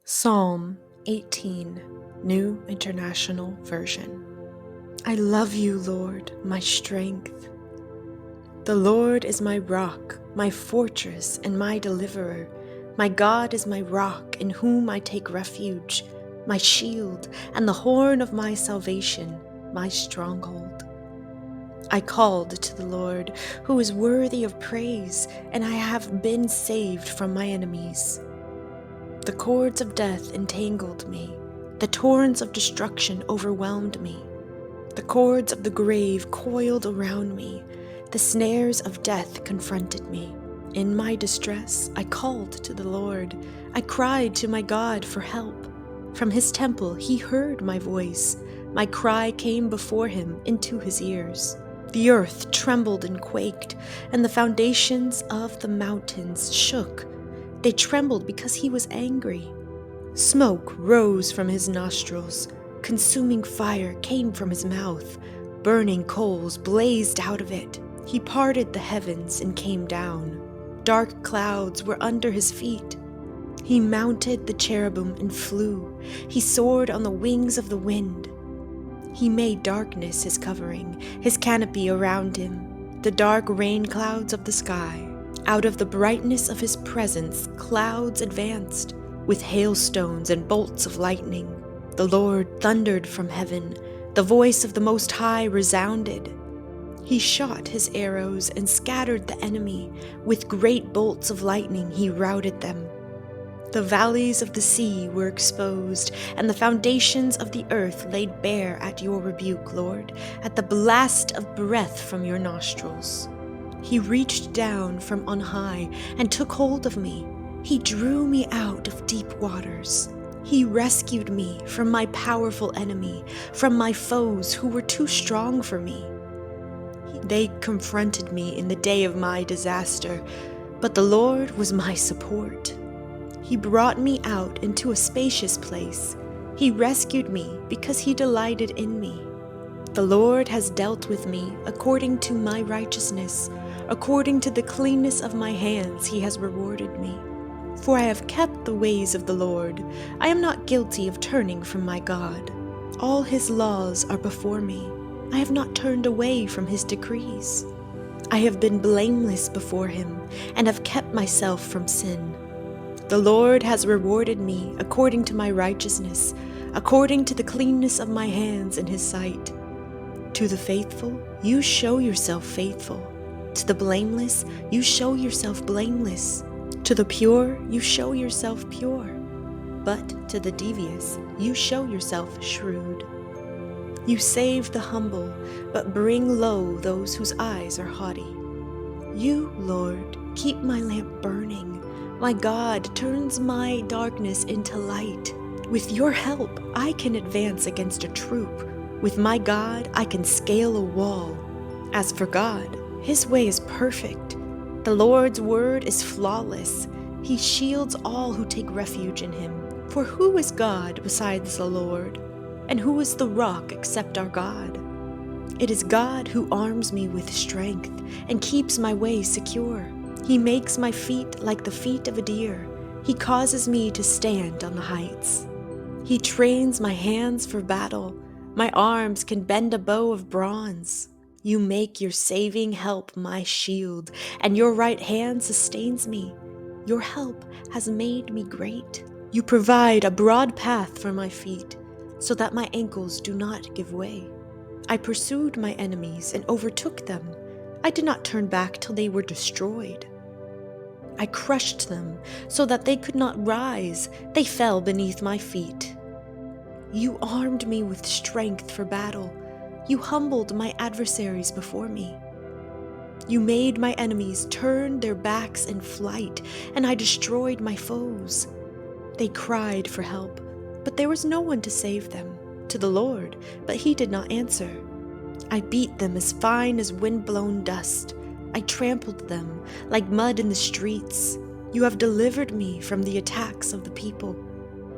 Psalm 18, New International Version. I love you, Lord, my strength. The Lord is my rock, my fortress, and my deliverer. My God is my rock, in whom I take refuge, my shield, and the horn of my salvation, my stronghold. I called to the Lord, who is worthy of praise, and I have been saved from my enemies. The cords of death entangled me. The torrents of destruction overwhelmed me. The cords of the grave coiled around me. The snares of death confronted me. In my distress, I called to the Lord. I cried to my God for help. From his temple, he heard my voice. My cry came before him into his ears. The earth trembled and quaked, and the foundations of the mountains shook. They trembled because he was angry. Smoke rose from his nostrils. Consuming fire came from his mouth. Burning coals blazed out of it. He parted the heavens and came down. Dark clouds were under his feet. He mounted the cherubim and flew. He soared on the wings of the wind. He made darkness his covering, his canopy around him, the dark rain clouds of the sky. Out of the brightness of his presence, clouds advanced, with hailstones and bolts of lightning. The Lord thundered from heaven. The voice of the Most High resounded. He shot his arrows and scattered the enemy. With great bolts of lightning he routed them. The valleys of the sea were exposed, and the foundations of the earth laid bare at your rebuke, Lord, at the blast of breath from your nostrils. He reached down from on high and took hold of me. He drew me out of deep waters. He rescued me from my powerful enemy, from my foes who were too strong for me. They confronted me in the day of my disaster, but the Lord was my support. He brought me out into a spacious place. He rescued me because he delighted in me. The Lord has dealt with me according to my righteousness. According to the cleanness of my hands, he has rewarded me. For I have kept the ways of the Lord. I am not guilty of turning from my God. All his laws are before me. I have not turned away from his decrees. I have been blameless before him and have kept myself from sin. The Lord has rewarded me according to my righteousness, according to the cleanness of my hands in his sight. To the faithful, you show yourself faithful. To the blameless, you show yourself blameless. To the pure, you show yourself pure. But to the devious, you show yourself shrewd. You save the humble, but bring low those whose eyes are haughty. You, Lord, keep my lamp burning. My God turns my darkness into light. With your help, I can advance against a troop. With my God, I can scale a wall. As for God, his way is perfect. The Lord's word is flawless. He shields all who take refuge in him. For who is God besides the Lord? And who is the rock except our God? It is God who arms me with strength and keeps my way secure. He makes my feet like the feet of a deer. He causes me to stand on the heights. He trains my hands for battle. My arms can bend a bow of bronze. You make your saving help my shield, and your right hand sustains me. Your help has made me great. You provide a broad path for my feet, so that my ankles do not give way. I pursued my enemies and overtook them. I did not turn back till they were destroyed. I crushed them so that they could not rise. They fell beneath my feet. You armed me with strength for battle. You humbled my adversaries before me. You made my enemies turn their backs in flight, and I destroyed my foes. They cried for help, but there was no one to save them. To the Lord, but he did not answer. I beat them as fine as wind-blown dust. I trampled them like mud in the streets. You have delivered me from the attacks of the people.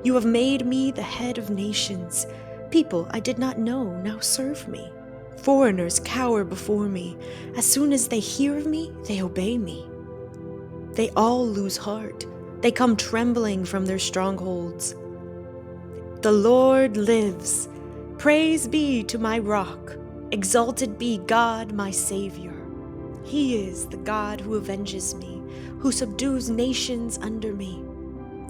You have made me the head of nations. People I did not know now serve me. Foreigners cower before me. As soon as they hear of me, they obey me. They all lose heart. They come trembling from their strongholds. The Lord lives. Praise be to my rock. Exalted be God, my Savior. He is the God who avenges me, who subdues nations under me,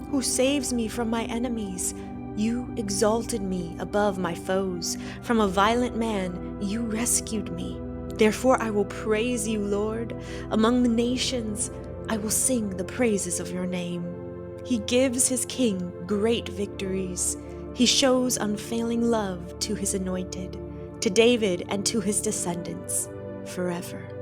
who saves me from my enemies. You exalted me above my foes. From a violent man you rescued me. Therefore I will praise you, Lord. Among the nations I will sing the praises of your name. He gives his king great victories. He shows unfailing love to his anointed, to David and to his descendants forever.